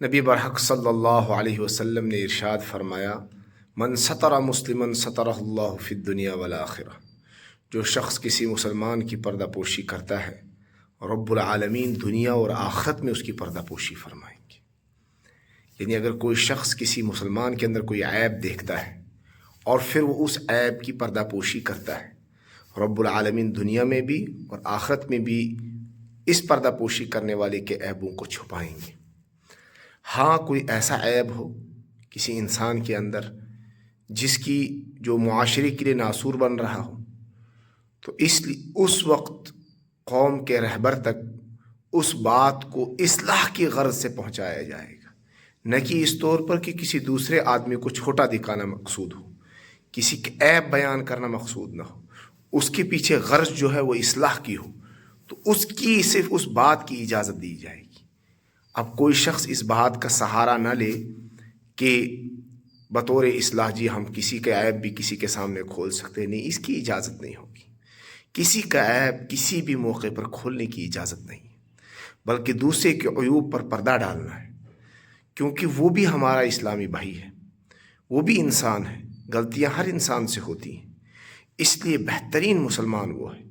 نبی برحق صلی اللہ علیہ وسلم نے ارشاد فرمایا، من ستر مسلمن سترہ اللہ فی الدنیا والآخرہ، جو شخص کسی مسلمان کی پردہ پوشی کرتا ہے رب العالمین دنیا اور آخرت میں اس کی پردہ پوشی فرمائیں گے۔ یعنی اگر کوئی شخص کسی مسلمان کے اندر کوئی عیب دیکھتا ہے اور پھر وہ اس عیب کی پردہ پوشی کرتا ہے، رب العالمین دنیا میں بھی اور آخرت میں بھی اس پردہ پوشی کرنے والے کے عیبوں کو چھپائیں گے۔ ہاں، کوئی ایسا عیب ہو کسی انسان کے اندر جس کی جو معاشرے کے لیے ناسور بن رہا ہو، تو اس وقت قوم کے رہبر تک اس بات کو اصلاح کی غرض سے پہنچایا جائے گا، نہ کہ اس طور پر کہ کسی دوسرے آدمی کو چھوٹا دکھانا مقصود ہو، کسی کے عیب بیان کرنا مقصود نہ ہو، اس کے پیچھے غرض جو ہے وہ اصلاح کی ہو، تو اس کی صرف اس بات کی اجازت دی جائے گی۔ اب کوئی شخص اس بات کا سہارا نہ لے کہ بطور اصلاح جی ہم کسی کا عیب بھی کسی کے سامنے کھول سکتے، نہیں، اس کی اجازت نہیں ہوگی۔ کسی کا عیب کسی بھی موقع پر کھولنے کی اجازت نہیں ہے، بلکہ دوسرے کے عیوب پر پردہ ڈالنا ہے، کیونکہ وہ بھی ہمارا اسلامی بھائی ہے، وہ بھی انسان ہے، غلطیاں ہر انسان سے ہوتی ہیں، اس لیے بہترین مسلمان وہ ہے۔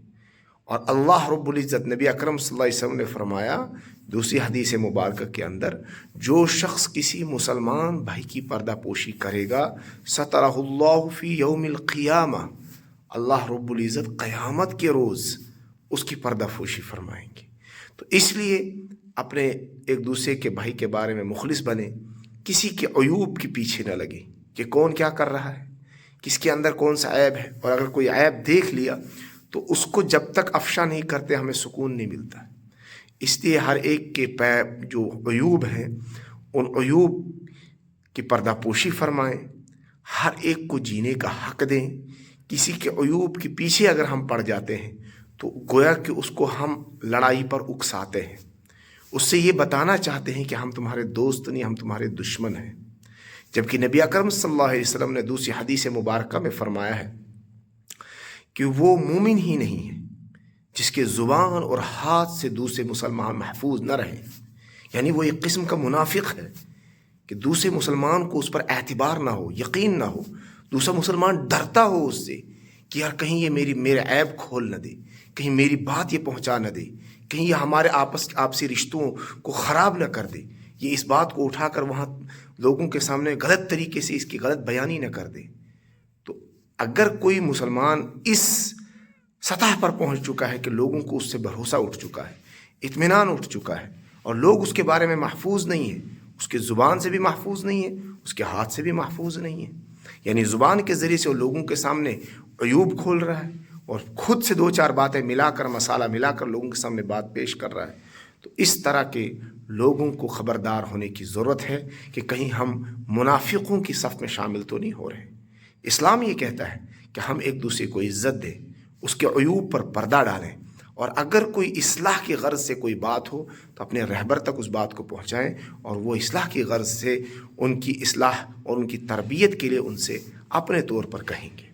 اور اللہ رب العزت نبی اکرم صلی اللہ علیہ وسلم نے فرمایا دوسری حدیث مبارکہ کے اندر، جو شخص کسی مسلمان بھائی کی پردہ پوشی کرے گا سترہ اللہ فی یوم القیامہ، اللہ رب العزت قیامت کے روز اس کی پردہ پوشی فرمائیں گے۔ تو اس لیے اپنے ایک دوسرے کے بھائی کے بارے میں مخلص بنے، کسی کے عیوب کے پیچھے نہ لگے کہ کون کیا کر رہا ہے، کس کے اندر کون سا عیب ہے، اور اگر کوئی عیب دیکھ لیا تو اس کو جب تک افشا نہیں کرتے ہمیں سکون نہیں ملتا۔ اس لیے ہر ایک کے جو عیوب ہیں ان عیوب کی پردہ پوشی فرمائیں، ہر ایک کو جینے کا حق دیں۔ کسی کے عیوب کے پیچھے اگر ہم پڑ جاتے ہیں تو گویا کہ اس کو ہم لڑائی پر اکساتے ہیں، اس سے یہ بتانا چاہتے ہیں کہ ہم تمہارے دوست نہیں، ہم تمہارے دشمن ہیں۔ جبکہ نبی اکرم صلی اللہ علیہ وسلم نے دوسری حدیث مبارکہ میں فرمایا ہے کہ وہ مومن ہی نہیں ہے جس کے زبان اور ہاتھ سے دوسرے مسلمان محفوظ نہ رہیں۔ یعنی وہ ایک قسم کا منافق ہے کہ دوسرے مسلمان کو اس پر اعتبار نہ ہو، یقین نہ ہو، دوسرا مسلمان ڈرتا ہو اس سے کہ یار کہیں یہ میرے عیب کھول نہ دے، کہیں میری بات یہ پہنچا نہ دے، کہیں یہ ہمارے آپسی رشتوں کو خراب نہ کر دے، یہ اس بات کو اٹھا کر وہاں لوگوں کے سامنے غلط طریقے سے اس کی غلط بیانی نہ کر دے۔ تو اگر کوئی مسلمان اس سطح پر پہنچ چکا ہے کہ لوگوں کو اس سے بھروسہ اٹھ چکا ہے، اطمینان اٹھ چکا ہے، اور لوگ اس کے بارے میں محفوظ نہیں ہیں، اس کے زبان سے بھی محفوظ نہیں ہے، اس کے ہاتھ سے بھی محفوظ نہیں ہے، یعنی زبان کے ذریعے سے وہ لوگوں کے سامنے عیوب کھول رہا ہے اور خود سے دو چار باتیں ملا کر، مسالہ ملا کر لوگوں کے سامنے بات پیش کر رہا ہے، تو اس طرح کے لوگوں کو خبردار ہونے کی ضرورت ہے کہ کہیں ہم منافقوں کی صف میں شامل تو نہیں ہو رہے۔ اسلام یہ کہتا ہے کہ ہم ایک دوسرے کو عزت دیں، اس کے عیوب پر پردہ ڈالیں، اور اگر کوئی اصلاح کی غرض سے کوئی بات ہو تو اپنے رہبر تک اس بات کو پہنچائیں، اور وہ اصلاح کی غرض سے ان کی اصلاح اور ان کی تربیت کے لیے ان سے اپنے طور پر کہیں گے۔